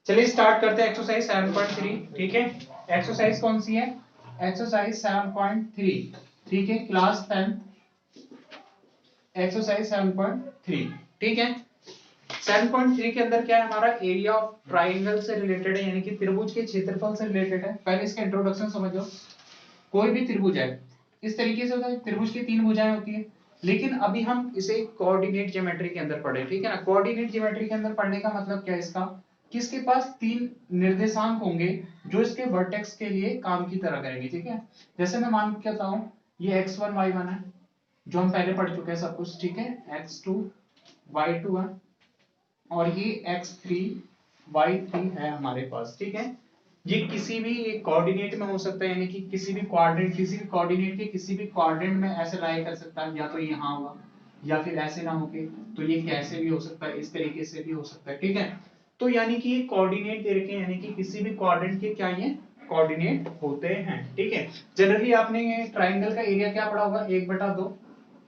चलिए स्टार्ट करते हैं एक्सरसाइज 7.3। ठीक है, एक्सरसाइज कौन सी है? एक्सरसाइज 7.3। ठीक है, क्लास 10 एक्सरसाइज 7.3। ठीक है, 7.3 के अंदर क्या है हमारा? एरिया ऑफ ट्राइंगल से रिलेटेड है, यानी कि त्रिभुज के क्षेत्रफल से रिलेटेड है। पहले इसका इंट्रोडक्शन समझ लो। कोई भी त्रिभुज है इस तरीके से होता है, त्रिभुज की तीन भुजाएं होती है, लेकिन अभी हम इसे कोऑर्डिनेट ज्योमेट्री के अंदर पढ़े। ठीक है ना, कोऑर्डिनेट ज्योमेट्री के अंदर पढ़ने का मतलब क्या है इसका? कि इसके पास तीन निर्देशांक होंगे जो इसके वर्टेक्स के लिए काम की तरह करेंगे। ठीक है, जैसे मैं मान के बताऊं, ये x1 y1 है जो हम पहले पढ़ चुके हैं सब कुछ। ठीक है, x2 y2 है और ये x3 y3 है हमारे पास। ठीक है, ये किसी भी एक कोऑर्डिनेट में हो सकता है, यानी कि किसी भी क्वाड्रेंट, किसी भी कोऑर्डिनेट के किसी भी क्वाड्रेंट में ऐसे लाई कर सकता है, या तो यहाँ होगा या फिर ऐसे ना होके, तो ये कैसे भी हो सकता है, इस तरीके से भी हो सकता है। ठीक है, तो यानी कि ये कोऑर्डिनेट दे रखे हैं, यानी कि किसी भी क्वाड्रेंट के क्या ये कोऑर्डिनेट होते हैं। ठीक है, जनरली आपने ये ट्राइंगल का एरिया क्या पढ़ा होगा? 1/2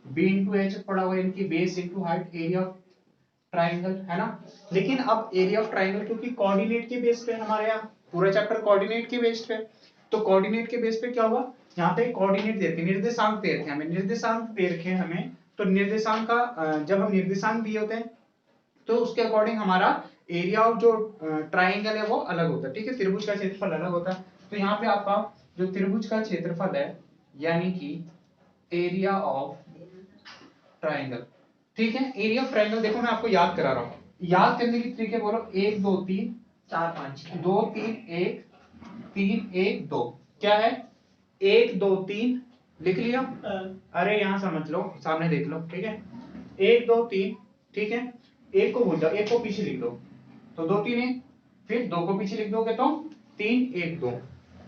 b इंटू एच पढ़ा होगा, यानी कि base into height, area of triangle, है ना। लेकिन अब एरिया ऑफ ट्राइंगल क्योंकि कोऑर्डिनेट के बेस पे हमारे यहाँ पूरा चैप्टर कोऑर्डिनेट के बेस पे, तो कोऑर्डिनेट के बेस पे क्या हुआ, यहाँ पे कोऑर्डिनेट दे रखे, निर्देशांक दे रखे हमें, निर्देशांक दे रखे हमें। तो निर्देशांक का जब हम निर्देशांक दिए होते हैं तो उसके अकॉर्डिंग हमारा एरिया ऑफ जो ट्राइंगल है वो अलग होता है। ठीक है, त्रिभुज का क्षेत्रफल अलग होता है। तो यहाँ पे आपका जो त्रिभुज का क्षेत्रफल है, यानी कि एरिया ऑफ ट्राइंगल। ठीक है, एरिया ऑफ ट्राइंगल देखो मैं आपको याद करा रहा हूँ, याद करने की तरीके बोलो, 1 2 3 4 5 2 3 1 3 1 2। क्या है? 1 2 3 लिख लिया? अरे यहाँ समझ लो, सामने देख लो। ठीक है, 1 2 3। ठीक है, एक को भूल जाओ, एक को पीछे लिख दो, तो 2 3 1, फिर 2 को पीछे लिख दोगे तो 3 1 2।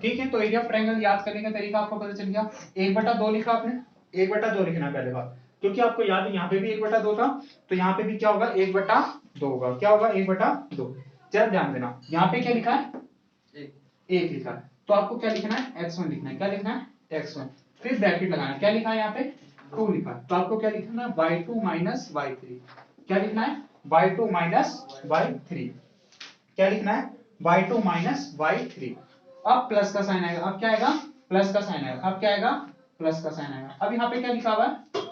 ठीक है, तो एरिया ऑफ ट्रायंगल याद करने का तरीका आपको पता चल गया। 1/2 लिखा आपने, 1/2 लिखना है पहले बात, क्योंकि आपको याद है यहाँ पे भी 1/2 था, तो यहाँ पे भी क्या होगा? 1/2 होगा। क्या होगा? 1/2। जरा ध्यान देना, यहाँ पे क्या लिखा है? 1 लिखा है, तो आपको क्या लिखना है? x1 लिखना है। क्या लिखना है? x1, फिर ब्रैकेट लगाना है। क्या लिखा है यहाँ पे? 2 लिखा है, तो आपको क्या लिखना है? y2 minus y3। क्या लिखना है? y2 minus y3। क्या लिखना है? y2 minus y3। अब प्लस का साइन आएगा, अब क्या आएगा? प्लस का साइन आएगा, अब क्या आएगा? प्लस का साइन आएगा। अब यहाँ पे क्या लिखा हुआ है?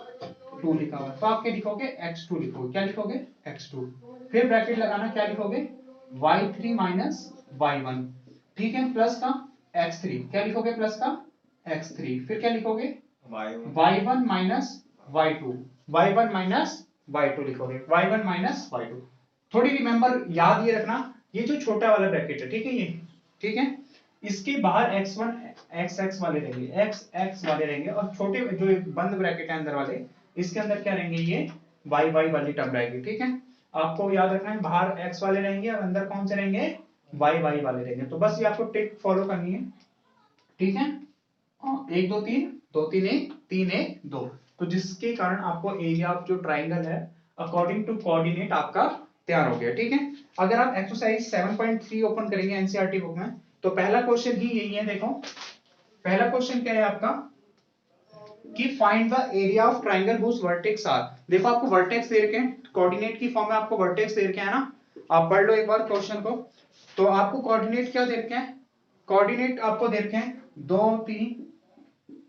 2 लिखा हुआ है, तो आप क्या लिखोगे? x2 लिखोगे। क्या लिखोगे? x2, फिर ब्रैकेट लगाना। क्या लिखोगे? y3 minus y1। ठीक है, प्लस का x3। क्या लिखोगे? प्लस का x3, फिर क्या लिखोगे? y1 minus y2। y1 minus y2 लिखोगे, y1 माइनस y2। थोड़ी रिमेंबर याद ये रखना, ये जो छोटा वाला ब्रैकेट है, ठीक है ये, ठीक है, इसके बाहर x1 x वाले रहेंगे, x वाले रहेंगे, और छोटे जो बंद ब्रैकेट है अंदर वाले, इसके अंदर क्या रहेंगे? ये y वाली टर्म रहेगी। ठीक है, आपको याद रखना है, बाहर x वाले रहेंगे और अंदर कौन से रहेंगे? y वाले रहेंगे। तो बस ये आपको टिक फॉलो करनी है। ठीक है, 1 2 3 2 3 1 3 1 2, तो जिसके कारण आपको एरिया ऑफ जो ट्राइंगल है अकॉर्डिंग टू कोऑर्डिनेट आपका तैयार हो गया। ठीक है, अगर आप एक्सरसाइज 7.3 ओपन करेंगे एनसीईआरटी बुक में, तो पहला क्वेश्चन ही यही है। देखो पहला क्वेश्चन क्या है आपका, कि find the area of triangle whose vertex are. देखो आपको वर्टेक्स दे रखे हैं, कोऑर्डिनेट की फॉर्म में आपको वर्टेक्स दे रखे हैं ना, आप पढ़ लो एक बार क्वेश्चन को। तो आपको कोऑर्डिनेट क्या दे रखे हैं? कोऑर्डिनेट आपको दे रखे हैं 2 3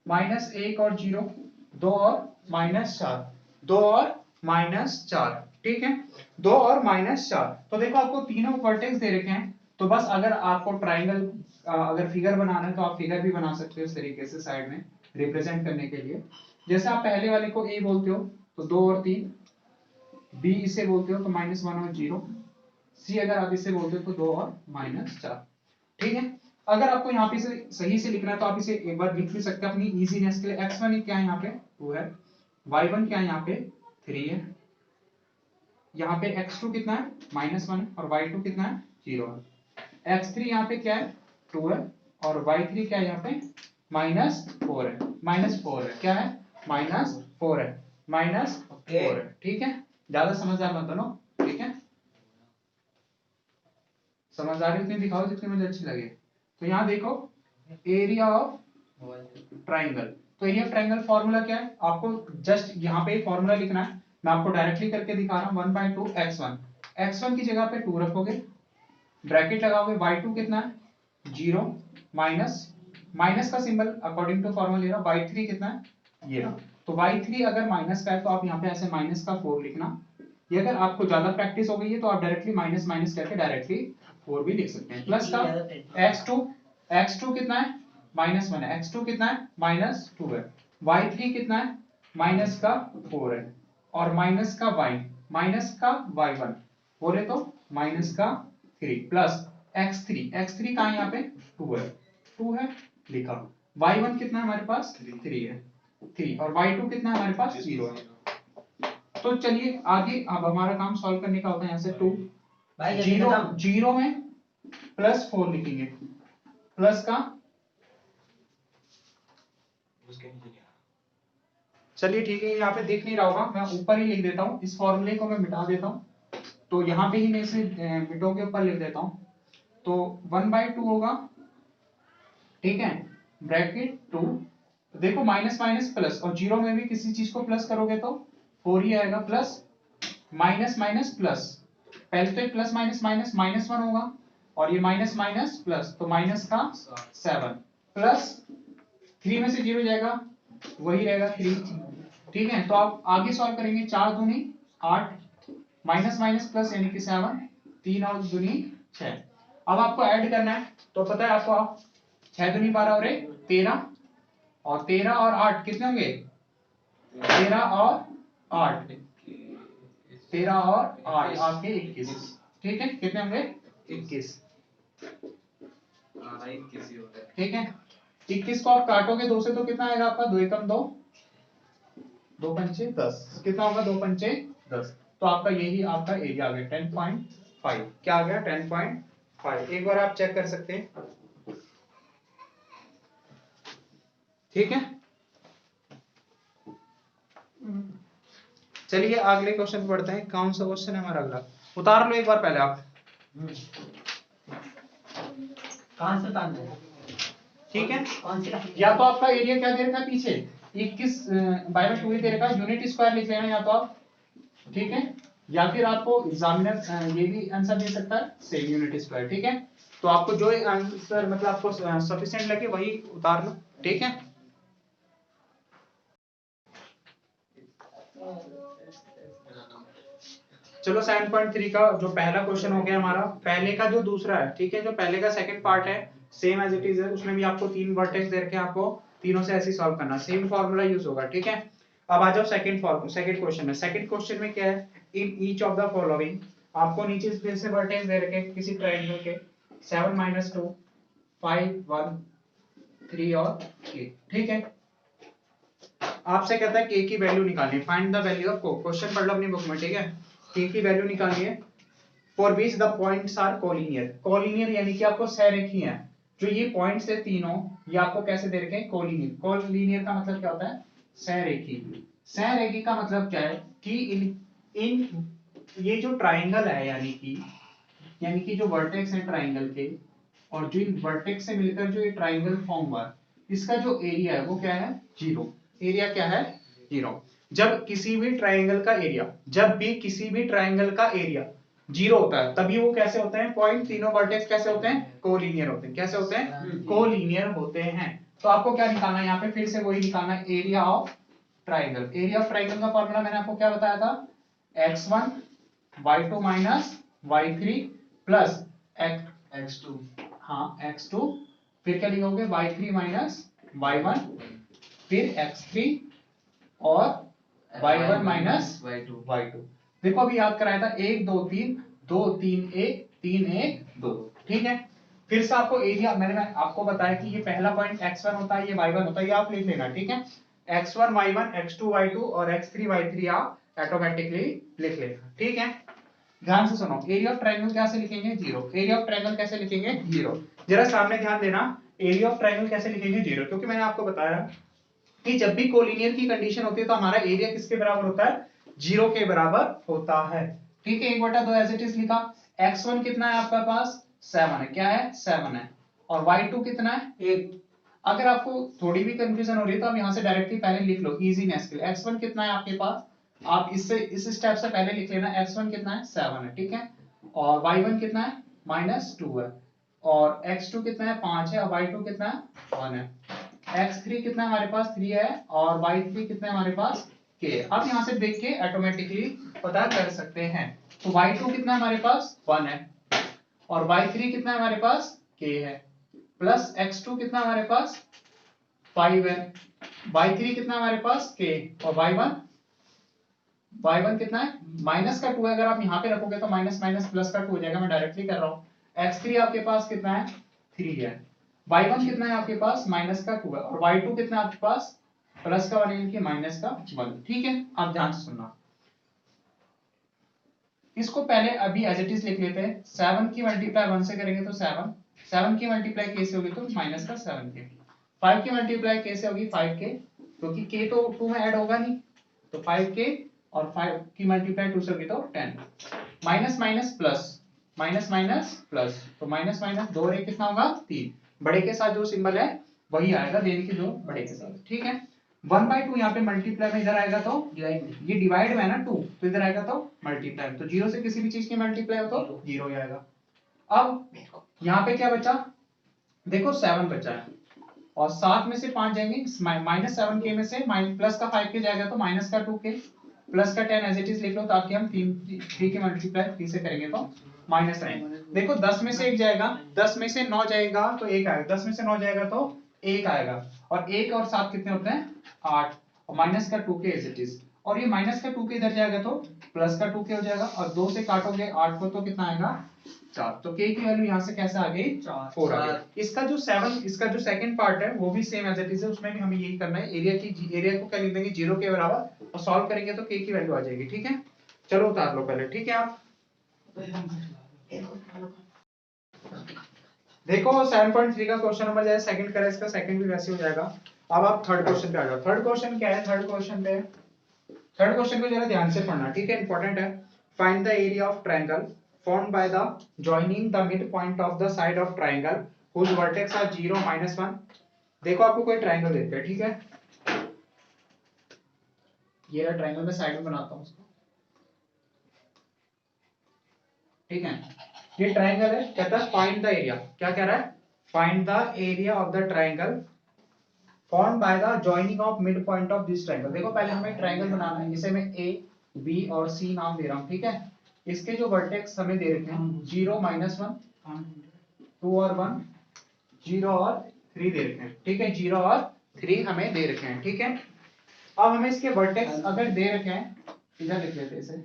-1 और 0, 2 और -4, 2 और -4। ठीक है, 2 और -4। तो देखो आपको तीनों वर्टेक्स दे रखे हैं, तो बस अगर आपको ट्राइंगल अगर फिगर बनाना है तो आप फिगर भी बना सकते हो इस तरीके से साइड में रिप्रेजेंट करने के लिए। जैसे आप पहले वाले को ए बोलते हो तो 2 और 3, बी इसे बोलते हो तो -1 और 0, सी अगर आप इसे बोलते हो तो 2 और -4। ठीक है, अगर आपको यहाँ पे से सही से लिखना है तो आप इसे एक बार लिख भी सकते हैं अपनी इजीनेस के लिए। x1 क्या है यहाँ पे? 2 है, y1 क्या है यहाँ पे? 3 है, यहाँ पे x2 कितना है? -1 है, और y2 कितना है? 0 है। x3 यहाँ पे क्या है? 2 है, और y3 क्या है यहाँ पे? -4 है, -4 है। क्या है? -4 है, -4 है। ठीक है, ज्यादा समझदार मत बनो। ठीक है, समझदारी उतनी दिखाओ जितनी मुझे अच्छी लगे। तो यहाँ देखो एरिया ऑफ ट्राइंगल, तो एरिया ऑफ ट्राइंगल फॉर्मूला क्या है? आपको जस्ट यहाँ पे फॉर्मूला लिखना है, मैं आपको डायरेक्टली करके दिखा रहा हूँ। 1/2 x1, x1 की जगह पे 2 रखोगे, ब्रैकेट लगाओगे y2 कितना है 0 माइनस का सिंबल अकॉर्डिंग टू फॉर्मूला ले रहा, y3 कितना है ये रहा। तो y3 अगर माइनस का है तो आप यहाँ पे ऐसे माइनस का 4 लिखना। ये अगर आपको ज्यादा प्रैक्टिस हो गई है तो आप डायरेक्टली माइनस माइनस करके डायरेक्टली 4 भी लिख सकते हैं। प्लस का x2 कितना है -1 है, x2 कितना है -2 है, y3 कितना है माइनस का 4 है, और माइनस का y1 बोले तो माइनस का 3 प्लस x3 कहाँ है यहाँ पे 2 है लिखा। y1 कितना है हमारे पास 3 है 3, और y2 कितना है हमारे पास 0 है। तो चलिए आगे अब हमारा काम सॉल्व करने का होता है। यहाँ से 2 जीरो में +4 लिखेंगे, प्लस का चलिए ठीक है, यहाँ पे दिख नहीं रहा होगा, मैं ऊपर ही लिख देता हूँ, इस फॉर्मूले को मैं मिटा देता हूँ, तो यहाँ पे ही मैं इसे मिटो के ऊपर लिख देता हूँ। तो 1/2 होगा, ठीक है, ब्रैकेट 2, देखो माइनस माइनस प्लस, और जीरो में भी किसी चीज को प्लस करोगे तो 4 ही आएगा, प्लस माइनस माइनस प्लस, पहले तो प्लस माइनस माइनस -1 होगा, और ये माइनस माइनस प्लस, तो माइनस का 7 प्लस 3 में से 0 जाएगा वही रहेगा 3, ठीक है। तो आप आगे सॉल्व करेंगे, 4 दूनी 8, माइनस माइनस प्लस यानी कि 7, 3 और दूनी 6। अब आपको ऐड करना है, तो पता है आपको, आप 6 दूनी 12 और 13, और 13 और 8 कितने होंगे 13 और 8 आपके 21, ठीक है, कितने होंगे 21, ठीक है। 21 को आप काटोगे 2 से तो कितना आएगा आपका, 2 एकम 2, 2 पंचे 10, कितना होगा 2 पंचे 10, तो आपका यही आपका एरिया आ गया 10.5, क्या आ गया 10.5। एक बार आप चेक कर सकते हैं, ठीक है। चलिए अगले क्वेश्चन पे बढ़ते हैं। कौन सा क्वेश्चन है हमारा अगला, उतार लो एक बार पहले आप, कहां से उतारना है, ठीक है। या तो आपका एरिया क्या दे रखा है पीछे 21/2 ही दे रखा है, यूनिट स्क्वायर लिख लेना या तो आप, ठीक है, या फिर आपको एग्जामिनर ये भी आंसर दे सकता है सेम यूनिट स्क्वायर, ठीक है। तो आपको जो आंसर मतलब आपको सफिशिएंट लगे वही उतार लो, ठीक है। चलो 7.3 का जो पहला क्वेश्चन हो गया हमारा, पहले का जो दूसरा है, ठीक है, जो पहले का सेकंड पार्ट है सेम एज इट इज है, उसमें भी आपको 3 वर्टेक्स दे रखे हैं, आपको तीनों से ऐसे सॉल्व करना, सेम फार्मूला यूज होगा, ठीक है। अब आ जाओ सेकंड क्वेश्चन में। सेकंड क्वेश्चन में क्या है, in each of the following, आपको नीचे फिर से वर्टेक्स दे रखे हैं किसी ट्रायंगल के 7 - 2 5 1 3 और 8, ठीक है। आपसे कहता है k की वैल्यू निकालनी, फाइंड द वैल्यू ऑफ को, क्वेश्चन पढ़ लो अपनी बुक में, ठीक है। k की वैल्यू निकालनी है, for which the points are collinear, collinear यानी कि आपको सहरेखी है, जो ये पॉइंट्स है तीनों, ये आपको कैसे दे रखे हैं कोलिनियर। कोलिनियर का मतलब क्या होता है सहरेखी। सहरेखी का मतलब क्या है कि इन ये जो ट्राइंगल है, यानी कि जो वर्टेक्स है ट्राइंगल के, और जो इन वर्टेक्स से मिलकर जो ये ट्राइंगल फॉर्म हुआ, इसका जो एरिया है वो क्या है 0, एरिया क्या है 0। जब किसी भी ट्राइंगल का एरिया 0 होता है, तभी वो कैसे होते हैं पॉइंट, तीनों वर्टेक्स कैसे होते हैं कोलिनियर होते हैं, कैसे होते हैं कोलिनियर होते हैं। तो आपको क्या निकालना है यहाँ पे, फिर से वही निकालना है area of triangle. Area of triangle का फॉर्मूला मैंने आपको क्या बताया था, x1 y2 y3 plus x2, हाँ x2, फिर क्या लिखोगे y3 y1, फिर x3 और y1 y2। देखो अभी याद कराया था 1 2 3 2 3 1 3 1 2, ठीक है। फिर से आपको एरिया मैंने आपको बताया कि ये पहला पॉइंट x1 होता है, ये y1 होता है, ये आप लिख लेना, ठीक है। x1 y1 x2 y2 और x3 y3 आप ऑटोमेटिकली लिख लेना, ठीक है। ध्यान से सुनो, एरिया ऑफ ट्रायंगल कैसे लिखेंगे 0, एरिया ऑफ ट्रायंगल कैसे लिखेंगे 0, जरा सामने ध्यान देना, एरिया ऑफ ट्रायंगल कैसे लिखेंगे 0, क्योंकि मैंने आपको बताया कि जब भी कोलिनियर की कंडीशन होती है तो हमारा एरिया किसके बराबर होता है 0 के बराबर होता है, ठीक है। 1/2 एज इट इज लिखा, x1 कितना है आपका पास 7 है, क्या है 7 है, और y2 कितना है 8। अगर आपको थोड़ी भी कंफ्यूजन हो रही है तो आप यहां से डायरेक्टली पहले लिख लो इजीनेस के लिए, x1 कितना है आपके पास, आप इस स्टेप से पहले लिख लेना, x1 कितना है 7 है, ठीक है, और y1 कितना है -2 है, और x2 कितना है 5 है, और y2 कितना है 1 है। x3 कितना है हमारे पास 3 है, और y3 कितना है हमारे पास k है। अब यहाँ से देख के ऑटोमेटिकली पता कर सकते हैं। तो y2 कितना है हमारे पास 1 है, और y3 कितना है हमारे पास k है, प्लस x2 कितना हमारे पास 5 है, y3 कितना हमारे पास k, और y1 कितना है -2 है। अगर आप यहाँ पे रखोगे तो माइनस माइनस प्लस का 2 हो जाएगा, मैं डायरेक्टली कर रहा हूँ। x3 आपके पास कितना है 3 है, y1 कितना है आपके पास -2 है, और y2 कितना है आपके पास +1 यानी कि -1। ठीक है, आप ध्यान से सुनना। इसको पहले अभी एज इट इज लिख लेते हैं। 7 की मल्टीप्लाई 1 से करेंगे तो 7, 7 की मल्टीप्लाई k से होगी तो -7k, 5 की मल्टीप्लाई k से होगी 5k, क्योंकि k तो 2 में ऐड होगा नहीं, तो 5k, और 5 की मल्टीप्लाई 2 से होगी तो 10, minus minus plus, minus minus plus, तो माइनस माइनस 2 और 1 कितना होगा 3, बड़े के साथ जो सिंबल है वही आएगा, यानी कि जो बड़े के साथ। ठीक है, 1/2 यहाँ पे मल्टीप्लाई में इधर आएगा तो ये डिवाइड में है ना 2, तो इधर आएगा तो मल्टीप्लाई, तो 0 से किसी भी चीज की मल्टीप्लाई हो तो 0 ही आएगा। अब यहाँ पे क्या बचा, देखो 7 बचा है, और 7 में से 5 जाएंगे, -7k में से प्लस का 5k जाएगा तो माइनस का 2k, प्लस का 10 एज इट इज लिख लो, ताकि हम 3 की मल्टीप्लाई 3 से करेंगे तो -9। देखो 10 में से 1 जाएगा, 10 में से 9 जाएगा तो 1 आएगा, 10 में से 9 जाएगा तो 1 आएगा, और 1 और 7 कितने होते हैं 8, और माइनस का 2k एज इट इज, और ये माइनस का 2k इधर जाएगा तो प्लस का 2k हो जाएगा, और 2 से काटोगे 8 को तो कितना आएगा 4, तो k की वैल्यू यहाँ से कैसे आ गई 4 आ गई। इसका जो 7, इसका जो सेकंड पार्ट है वो भी सेम एज इट इज है, उसमें भी हमें यही करना है, एरिया को क्या लिख देंगे 0 के बराबर, और सॉल्व करेंगे तो k की वैल्यू आ जाएगी। ठीक है, चलो उतार लो पहले। ठीक है, आप देखो 7.3 का क्वेश्चन नंबर जैसे सेकंड करें, इसका सेकंड भी वैसे हो जाएगा। अब आप थर्ड क्वेश्चन पे आ जाओ। थर्ड क्वेश्चन क्या है, थर्ड क्वेश्चन को जरा ध्यान से पढ़ना, ठीक है, इंपॉर्टेंट है। Find the area of triangle formed by the joining the midpoint of the side of triangle whose vertex are 0, -1। देखो आपको कोई ट्रायंगल देते हैं, ठीक है, ये रहा ट्रायंगल, मैं साइड में बनाता हूँ उसको। ठीक है, ये ट्रायंगल है, कहता है फाइंड द एरिया, क्या कह रहा है, find the area of the triangle formed by the joining of midpoint of this triangle। देखो पहले हमें ट्रायंगल बनाना है, इसे मैं a b और c नाम दे रहा हूँ। ठीक है, इसके जो वर्टेक्स हमें दे रखे हैं 0, -1, 2 और 1, 0 और 3 दे रखे हैं। ठीक है, 0 और 3 हमें दे रखे हैं। ठीक है, अब हमें इसके वर्टेक्स अगर दे रखे हैं, इधर लिख लेते हैं इसे,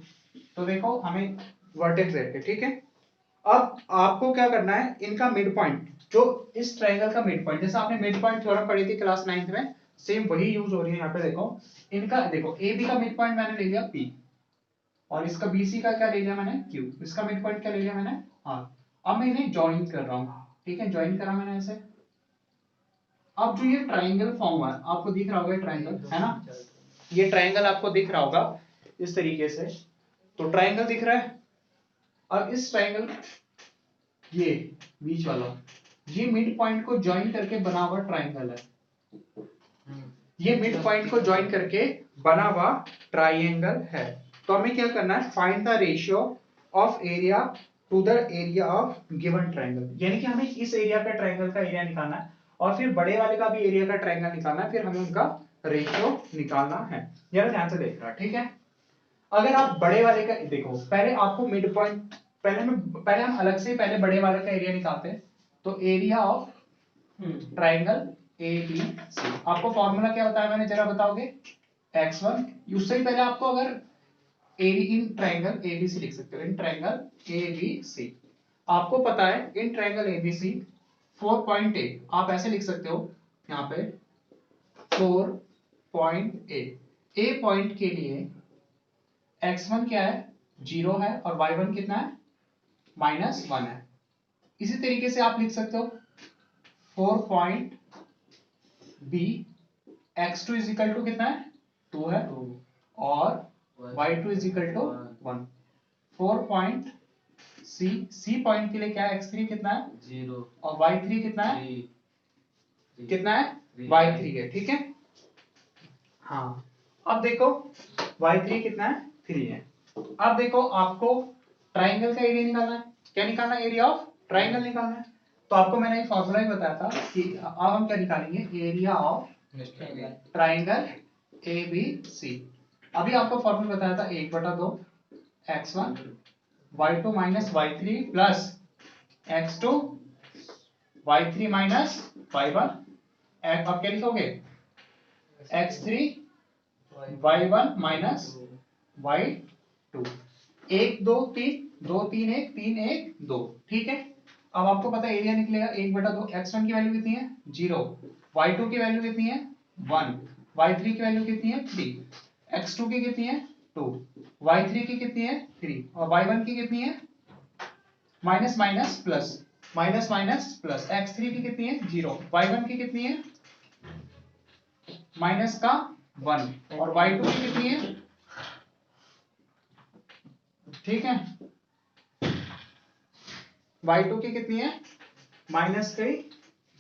तो देखो हमें वर्टेक्स दे रखे हैं। ठीक है, अब आपको क्या करना है, इनका मिड पॉइंट, जो इस ट्रायंगल का मिड पॉइंट, जैसे आपने मिड पॉइंट थ्योरम पढ़ी थी क्लास 9th में, सेम वही यूज हो रही है यहाँ पे। देखो इनका, देखो ए बी का मिड पॉइंट मैंने ले लिया P, और इसका BC का क्या ले लिया मैंने Q, इसका मिड पॉइंट क्या ले लिया मैंने R। अब मैं इन्हें ज्वाइन कर रहा हूँ। ठीक है, ज्वाइन करा मैंने ऐसे। अब जो ये ट्रायंगल फॉर्म हुआ है, आपको दिख रहा होगा ट्रायंगल, है ना, ये ट्रायंगल आपको दिख रहा होगा इस तरीके से, तो ट्रायंगल दिख रहा है। अब इस ट्रायंगल, ये बीच वाला, ये मिड पॉइंट को ज्वाइन करके बना हुआ ट्रायंगल है, ये मिड पॉइंट को ज्वाइन करके बना हुआ ट्रायंगल है। तो हमें क्या करना है, find the ratio of area to the area of given triangle, यानी कि हमें इस एरिया का ट्रायंगल का एरिया निकालना है, और फिर बड़े वाले का भी एरिया का ट्रायंगल निकालना है, फिर हमें उनका रेशियो निकालना है। जरा ध्यान से देख रहा, ठीक है। अगर आप बड़े वाले का देखो, पहले आपको मिड पॉइंट, पहले हम अलग से पहले बड़े वाले का एरिया निकालते हैं। तो एरिया ऑफ ट्रायंगल ABC, आपको फॉर्मूला क्या बताया मैंने, जरा बताओगे, x1। उससे ही पहले आपको अगर इन ट्रायंगल ABC लिख सकते हो, इन ट्रायंगल ABC, आपको पता है इन ट्रायंगल ABC 4.8, आप ऐसे लिख सकते हो यहाँ पे 4.8, A पॉइंट के लिए x1 क्या है 0 है, और y1 कितना है -1 है। इसी तरीके से आप लिख सकते हो 4 B x2 is equal to कितना है 2 है, और y2 is equal to 1। 4 C point के लिए क्या है, x3 कितना है 0, और y3 कितना है कितना है y3 है। ठीक है, हाँ, अब देखो y3 कितना है 3 है। अब देखो आपको ट्रायंगल का एरिया निकालना है, क्या निकालना है, एरिया ऑफ ट्राइंगल निकालना है। तो आपको मैंने एक फॉर्मूला ही बताया था कि अब हम क्या निकालेंगे, area of triangle A B C. अभी आपको फॉर्मूला बताया था 1/2 x1 y2 minus y3 plus x2 y3 minus y1। अब क्या लिखोगे, x3 y1 माइनस y2। 1 2 3 2 3 1 3 1 2। ठीक है, अब आपको पता है एरिया निकलेगा 1/2। x1 की वैल्यू कितनी है 0, y2 की वैल्यू कितनी है 1, y3 की वैल्यू कितनी है 3, x2 की कितनी है 2, y3 की कितनी है 3 और y1 की कितनी है minus minus plus, minus minus plus. x3 की कितनी है 0, y1 की कितनी है माइनस का 1 और y2 की कितनी है, ठीक है, y2 की कितनी है माइनस की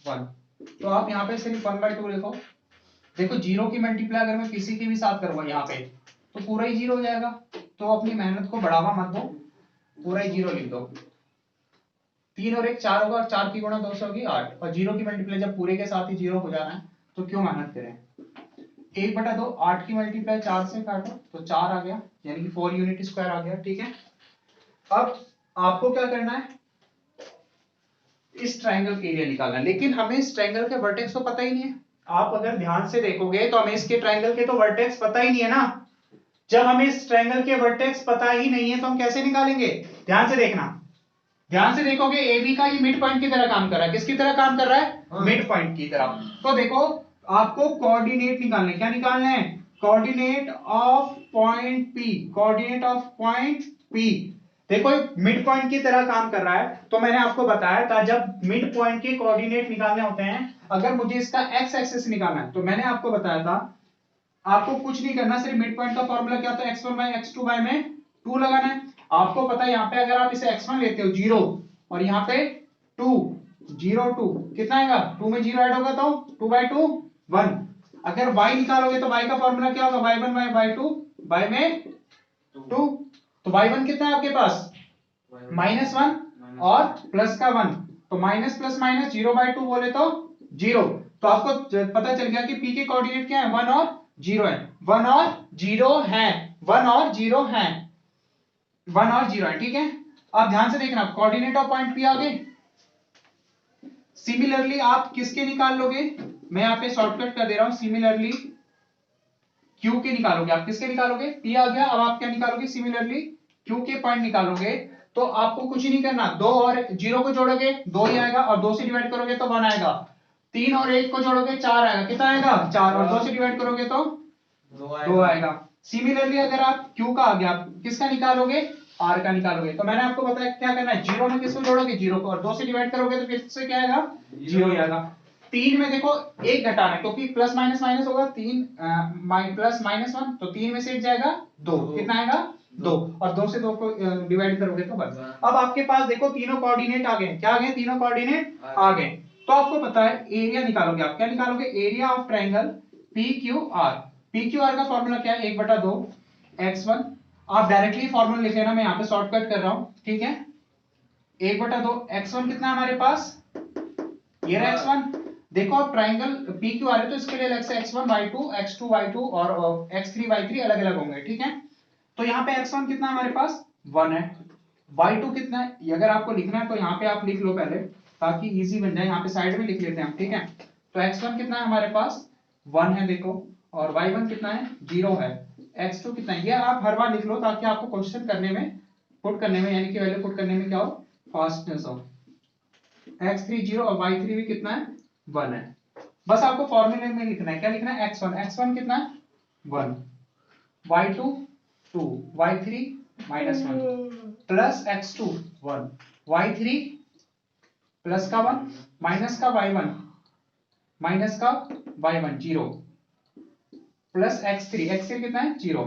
1। तो आप यहाँ पे सिर्फ 1/2 लिखो। देखो जीरो की मल्टीप्लाई अगर मैं किसी के भी साथ करूंगा यहाँ पे तो पूरा ही जीरो हो जाएगा। तो अपनी मेहनत को बढ़ावा मत दो, पूरा ही जीरो लिख दो। 3 और 1 4 होगा और 4 की गुणा 2 से होगी 8। और जीरो की मल्टीप्लाई जब पूरे के साथ ही जीरो हो जाना है तो क्यों मेहनत करें। 1/2 8 की मल्टीप्लाई 4 से काटो तो 4 आ गया, यानी कि 4 यूनिट स्क्वायर आ गया। ठीक है, अब आपको क्या करना है, इस ट्रायंगल का एरिया निकालना है। लेकिन हमें इस ट्रायंगल के वर्टेक्स तो पता ही नहीं है। आप अगर ध्यान से देखोगे तो हमें इसके ट्रायंगल के तो वर्टेक्स पता ही नहीं है ना। जब हमें इस ट्रायंगल के वर्टेक्स पता ही नहीं है तो हम कैसे निकालेंगे। ध्यान से देखना, ध्यान से देखोगे AB का ये मिड पॉइंट की तरह काम कर रहा है। किसकी तरह काम कर रहा है, मिड पॉइंट की तरह। तो देखो आपको कोऑर्डिनेट निकालने, क्या निकालना है, coordinate of point P, coordinate of point P। देखो मिड पॉइंट की तरह काम कर रहा है। तो मैंने आपको बताया था जब मिड पॉइंट के कोऑर्डिनेट निकालने होते हैं, अगर मुझे इसका x एक्सिस निकालना है तो मैंने आपको बताया था आपको कुछ नहीं करना, सिर्फ मिड पॉइंट का फॉर्मूला क्या होता है, x1 बाय x2 बाय में 2 लगाना है। आपको पता है यहाँ पे अगर आप इसे x1 लेते हो 0 और यहाँ पे 2 0 2 कितना आएगा, 2 में 0 ऐड होगा तो 2/2 1। अगर y निकालोगे तो y का फॉर्मूला क्या होगा, y1 बाय y2 बाय में 2। तो y1 कितना है आपके पास -1 और प्लस का 1, तो माइनस प्लस माइनस 0/2 बोले तो 0। तो आपको पता चल गया कि p के कोऑर्डिनेट क्या है 1 और 0 है, 1 और 0 है, 1 और 0 है, 1 और 0 है। ठीक है, अब ध्यान से देखना कोऑर्डिनेट ऑफ पॉइंट P आ गए। सिमिलरली आप किसके निकाल लोगे, मैं यहाँ पे शॉर्टकट कर दे रहा हूं, सिमिलरली Q के निकालोगे। आप किसके निकालोगे, P आ गया। अब आप क्या निकालोगे, सिमिलरली Q के पॉइंट निकालोगे। तो आपको कुछ नहीं करना, 2 और 0 को जोड़ोगे 2 ही आएगा और 2 से डिवाइड करोगे तो 1 आएगा। 3 और 1 को जोड़ोगे 4 आएगा, कितना आएगा 4, और 2 से डिवाइड करोगे तो 2 आएगा। सिमिलरली अगर आप Q का आ गया, किसका निकालोगे, R का निकालोगे। तो मैंने आपको बताया क्या करना है, 0 में किसको जोड़ोगे 0 को, और 2 से डिवाइड करोगे तो किससे क्या आएगा 0 ही आएगा। 3 में देखो 1 घटाना है क्योंकि प्लस माइनस माइनस होगा, 3 प्लस -1 तो 3 में से 1 जाएगा 2, कितना आएगा 2, और 2 से 2 को डिवाइड करोगे तो 1। अब आपके पास देखो तीनों कोऑर्डिनेट आ गए, क्या आ गए, तीनों कोऑर्डिनेट आ गए। तो आपको पता है एरिया निकालोगे आप, क्या निकालोगे, area of triangle PQR। PQR का फॉर्मूला क्या है, 1/2 x1। आप डायरेक्टली फॉर्मूला लिख लेना, मैं यहाँ पे शॉर्टकट कर रहा हूं। ठीक है, 1/2 x1 कितना है हमारे पास, ये रहा x1। देखो अब ट्रायंगल PQR है तो इसके लिए अलग से x1 y2 x2 y2 और x3 y3 अलग अलग होंगे। ठीक है, तो यहाँ पे x1 कितना है हमारे पास 1 है, y2 कितना है, ये अगर आपको लिखना है तो यहाँ पे आप लिख लो पहले ताकि इजी बन जाए। यहाँ पे साइड में लिख लेते हैं हम। ठीक है, तो x1 कितना है हमारे पास 1 है देखो, और y1 कितना है 0 है, x2 कितना है, ये आप हर बार लिख लो ताकि आपको क्वेश्चन करने में पुट करने में यानी कि वैल्यू पुट करने में क्या हो, फास्टनेस हो। x3 0 और y3 भी कितना है 1 है। बस आपको फॉर्मूले में लिखना है, क्या लिखना है, x1 कितना है 1, y2 2, y3 -1 plus x2 1, y3 plus का 1 माइनस का y1 माइनस का y1 0 प्लस x3 कितना है 0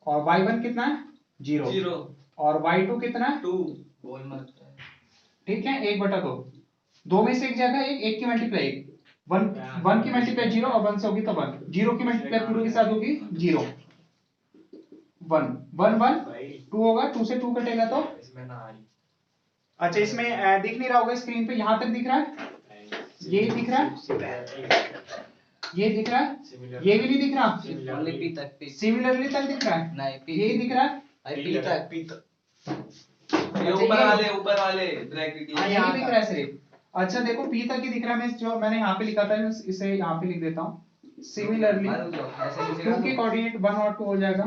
और y1 कितना है 0 और y2 कितना है 2। ठीक है, 1/2, 2 में से एक जगह एक की मल्टीप्लाई 1 की मल्टीप्लाई 0 और 1 से होगी तो 1, 0 की मल्टीप्लाई पूरे के साथ होगी 0 1 1 1 2 होगा, 2 से 2 कटेगा तो अच्छा इसमें दिख नहीं रहा होगा स्क्रीन पे, यहाँ तक दिख रहा है, ये दिख रहा है, ये दिख रहा है, ये भी नहीं दिख रहा, सिमिलरली तक दिख रहा है, ये दिख रहा है, ऊपर वाले यही दिख रहा है सिर्फ। अच्छा देखो पी तक ही दिख रहा है, मैं जो मैंने यहाँ पे लिखा था इसे यहाँ पे लिख देता हूँ। सिमिलरली 2 के कोऑर्डिनेट 1 और 2 हो जाएगा,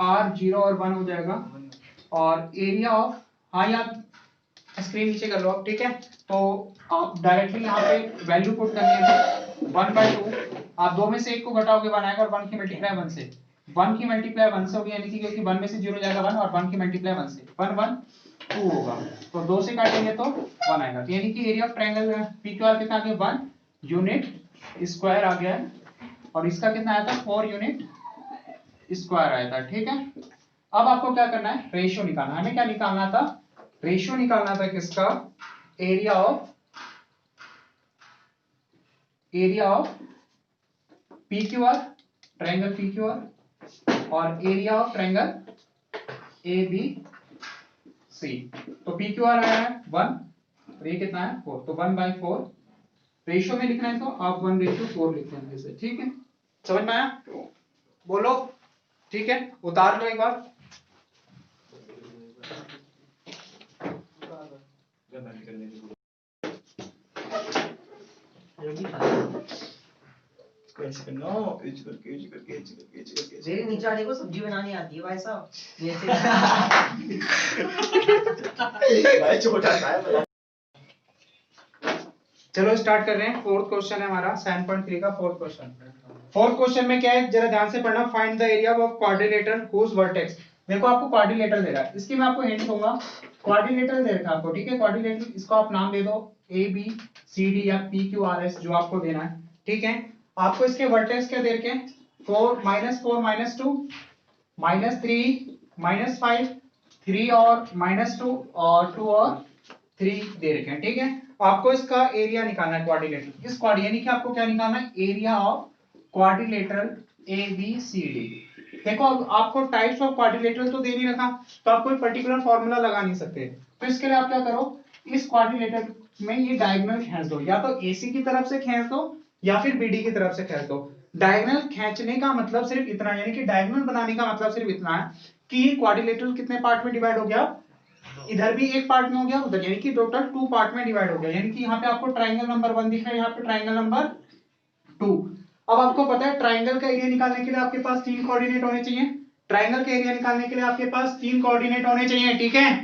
r 0 और 1 हो जाएगा, और एरिया ऑफ, हाँ यार स्क्रीन नीचे कर लो आप, ठीक है। तो आप डायरेक्टली यहाँ पे वैल्यू पुट करनी है, 1/2 आप 2 में से 1 को घटाओगे 1 आएगा, और 1 की मल्टीप्लाई 1 से, 1 की मल्टीप्लाई 1 से होगी, यानी कि क्योंकि 1 में से 0 जाएगा 1, और 1 की मल्टीप्लाई 1 से 1 1 2 होगा, तो 2 से काटेंगे तो 1 आएगा, तो यानी कि एरिया ऑफ ट्रायंगल PQR कितना आ गया, 1 यूनिट स्क्वायर आ गया है, और इसका कितना आया था, 4 यूनिट स्क्वायर आया था, ठीक है। अब आपको क्या करना है, रेशियो निकालना है, हमें क्या निकालना था, रेशियो निकालना था किसका, area of PQR, triangle PQR, और एरिया ऑफ ट्रायंगल ABC। तो PQR आया है 1, और ये कितना है 4, तो 1/4 रेशियो में लिखना है, तो आप 1/4 लिख देंगे इसे, ठीक है। समझ में आया, बोलो, ठीक है, उतार लो एक बार। मेरे नीचे वाले को सब्जी बनानी आती है भाई साहब, भाई छोटा सा है। चलो स्टार्ट कर रहे हैं, फोर्थ क्वेश्चन है हमारा 7.3 का फोर्थ क्वेश्चन। फोर्थ क्वेश्चन में क्या है, जरा ध्यान से पढ़ना, find the area of quadrilateral whose vertex. देखो आपको क्वाड्रिलेटरल दे रहा है, इसकी मैं आपको हिंट दूंगा, क्वाड्रिलेटरल दे रखा है आपको, ठीक है। क्वाड्रिलेटरल, इसको आप नाम दे दो ABCD या PQRS, जो आपको देना है, ठीक है। आपको इसके वर्टेक्स क्या दे रखे हैं, 4 -4 -2 -3 -5 3 और -2 और 2 और 3 दे रखे हैं, ठीक है। आपको इसका एरिया निकालना है क्वाड्रिलेटरल, इस क्वाड्री यानी कि आपको क्या निकालना है, एरिया ऑफ क्वाड्रिलेटरल ABCD। देखो अब आपको टाइप्स ऑफ क्वाड्रिलेटरल तो दे नहीं रखा, तो आप कोई पर्टिकुलर फॉर्मूला लगा नहीं सकते, तो इसके लिए आप क्या करो, इस क्वाड्रिलेटरल में ये डायगोनल खींच दो, या तो AC की तरफ से खींच दो या फिर BD की तरफ से खींच दो। डायगोनल खींचने का मतलब सिर्फ इतना, यानी कि डायगोनल बनाने का मतलब सिर्फ इतना है कि ये क्वाड्रिलेटरल कितने पार्ट में डिवाइड हो गया, इधर भी एक पार्ट में हो गया, उधर, यानी कि टोटल 2 पार्ट में डिवाइड हो गया, यानी कि यहाँ पे आपको ट्रायंगल नंबर 1 दिख रहा है, यहाँ पे ट्रायंगल नंबर 2। अब आपको पता है ट्रायंगल का एरिया निकालने के लिए आपके पास 3 कोऑर्डिनेट होने चाहिए, ट्रायंगल का एरिया निकालने के लिए आपके पास 3 कोऑर्डिनेट होने चाहिए, ठीक है।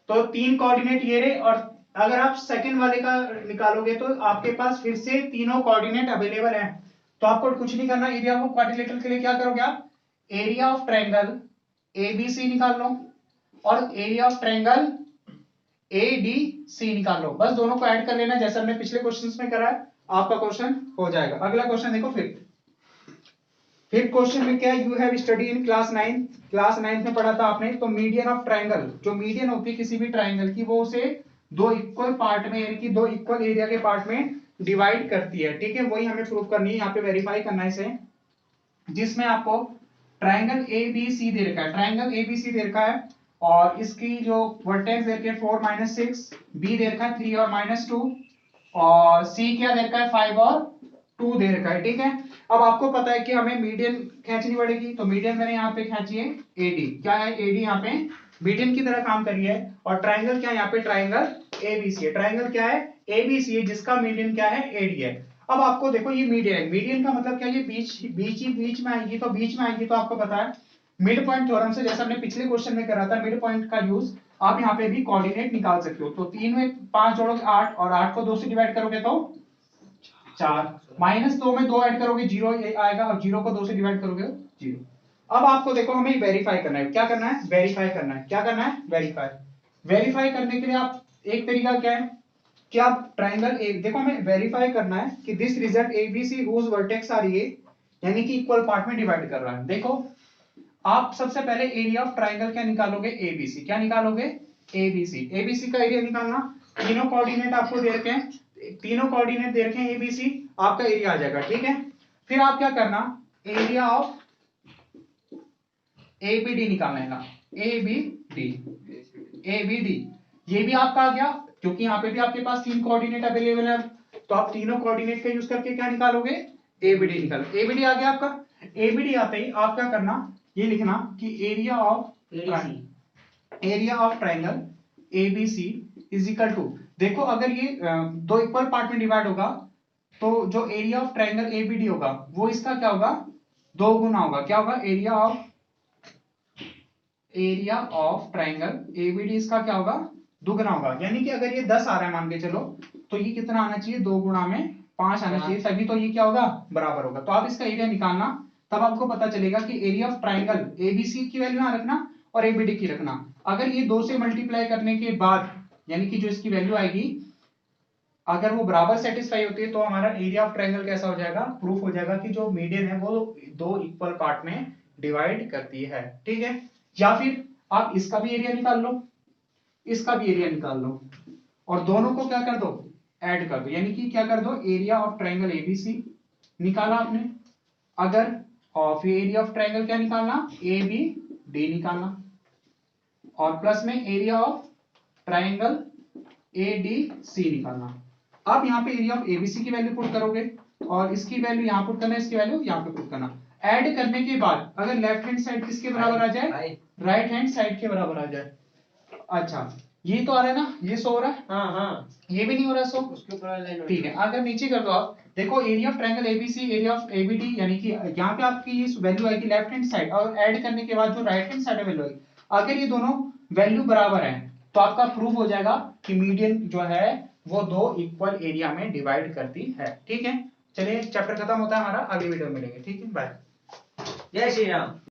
तो 3 कोऑर्डिनेट ये रहे, और अगर आप सेकंड वाले का निकालोगे तो आपके पास फिर से तीनों कोऑर्डिनेट अवेलेबल हैं, तो आपको कुछ नहीं करना, एरिया ऑफ क्वाड्रिलेटरल के लिए क्या करोगे आप, एरिया ऑफ ट्रायंगल ABC निकाल लो, और एरिया ऑफ ट्रायंगल ADC निकाल लो, बस दोनों को ऐड कर लेना, जैसा हमने पिछले क्वेश्चंस में करा है, आपका क्वेश्चन हो जाएगा। अगला क्वेश्चन देखो, फिफ्थ क्वेश्चन में क्या है, you have study in class 9 में पढ़ा था आपने, तो मीडियन ऑफ ट्रायंगल, जो मीडियन होती है किसी भी ट्रायंगल की, वो उसे 2 इक्वल पार्ट में, यानी कि 2 इक्वल एरिया के पार्ट में डिवाइड करती है, ठीक है। वही हमें प्रूव करनी है, यहाँ पे वेरीफाई करना है इसे, जिसमें आपको ट्रायंगल ABC दे रखा है, ट्रायंगल ABC दे रखा है, और इसकी जो वर्टेक्स दे रखे हैं 4 -6, B दे रखा है 3 और -2, और C क्या दे रखा है 5 और 2 दे रखा है, ठीक है। अब आपको पता है कि हमें मीडियन खींचनी पड़ेगी, तो मीडियन मैंने यहाँ पे खींची है AD, क्या है AD यहाँ पे मीडियन की तरह काम करी है, और ट्रायंगल क्या है यहाँ पे, ट्रायंगल ABC है, ट्रायंगल क्या है ABC है, जिसका मीडियन क्या है AD है। अब आपको देखो ये मीडियन है, मीडियन का मतलब क्या है, ये बीच में आएगी, तो बीच में आएगी तो आपको पता है मिड पॉइंट थ्योरम से, जैसा हमने पिछले क्वेश्चन में करा था, मिड पॉइंट का यूज आप यहाँ पे भी कोऑर्डिनेट निकाल सकते हो। तो 3 में 5 जोड़ोगे 8, और 8 को 2 से डिवाइड करोगे तो 4, -2 में 2 ऐड करोगे 0 आएगा, और 0 को 2 से डिवाइड करोगे 0। अब आपको देखो हमें वेरीफाई करना है, क्या करना है, वेरीफाई करना है, क्या करना है, वेरीफाई करने के लिए आप, एक तरीका क्या है कि आप ट्रायंगल देखो हमें वेरीफाई करना है कि this result ABC whose vertex are ये, यानी कि इक्वल पार्ट में डिवाइड कर रहा है। देखो आप सबसे पहले एरिया ऑफ ट्रायंगल क्या निकालोगे, ABC, क्या निकालोगे ABC का एरिया निकालना, तीनों कोऑर्डिनेट आपको दे रखे हैं, तीनों कोऑर्डिनेट दे रखे हैं ABC, आपका एरिया आ जाएगा, ठीक है। फिर आप क्या करना, एरिया ऑफ ABD निकालना है ना, ABD ये भी आपका आ गया, क्योंकि यहाँ पे भी आपके पास 3 कोऑर्डिनेट अवेलेबल है, तो आप तीनों कोऑर्डिनेट का यूज करके क्या निकालोगे, एबीडी निकालो। एबीडी आ गया आपका। एबीडी आते ही आप क्या करना, ये लिखना कि area of triangle ABC is equal to, देखो अगर ये दो इक्वल पार्ट में डिवाइड होगा तो जो एरिया ऑफ ट्राइंगल एबीडी होगा वो इसका क्या होगा, 2 गुना होगा। क्या होगा, एरिया ऑफ ट्राइंगल एबीडी इसका क्या होगा, दुगना होगा। यानी कि अगर ये 10 आ रहा है मान के चलो, तो ये कितना आना चाहिए, 2 गुना में 5 आना चाहिए, तभी तो ये क्या होगा, बराबर होगा। तो आप इसका एरिया निकालना, तब आपको पता चलेगा कि एरिया ऑफ ट्राइंगल एबीसी की वैल्यू यहां रखना और एबीडी की रखना। अगर ये 2 से मल्टीप्लाई करने के बाद, यानी कि जो इसकी वैल्यू आएगी, अगर वो बराबर सेटिस्फाई होती है, तो हमारा एरिया ऑफ ट्राइंगल कैसा हो जाएगा, प्रूफ हो जाएगा कि जो मीडियन है वो 2 इक्वल पार्ट में डिवाइड करती है। ठीक है, या फिर आप इसका भी एरिया निकाल लो, इसका भी एरिया निकाल लो, और दोनों को क्या कर दो, ऐड कर दो। यानी कि क्या कर दो, एरिया ऑफ ट्राइंगल एबीसी निकाला आपने, अगर और फिर एरिया ऑफ ट्राइंगल क्या निकालना, ए बी डी निकालना, और प्लस में area of triangle A D C निकालना। अब यहाँ पे एरिया ऑफ एबीसी की वैल्यू पुट करोगे, और इसकी वैल्यू यहाँ पुट करना, इसकी वैल्यू यहाँ पे पुट करना। ऐड करने के बाद अगर लेफ्ट हैंड साइड किसके बराबर आ जाए, राइट हैंड साइड के बराबर आ जाए। अच्छा, ये तो आ रहा है ना, ये 100 हो रहा है, हाँ हाँ, ये भी नहीं हो रहा 100, उसके ऊपर वाला लाइन। ठीक है। अगर नीचे कर दो आप, देखो area of triangle ABC, area of ABD, यानी कि यहाँ पे आपकी ये वैल्यू आएगी लेफ्ट हैंड साइड, और ऐड करने के बाद जो राइट हैंड साइड वैल्यू आएगी, अगर ये दोनों वैल्यू बराबर है तो आपका प्रूफ हो जाएगा कि मीडियन जो है वो 2 इक्वल एरिया में डिवाइड करती है। ठीक है, चलिए चैप्टर खत्म होता है हमारा, अगली वीडियो में मिलेंगे। ठीक है, बाय। जय श्री राम।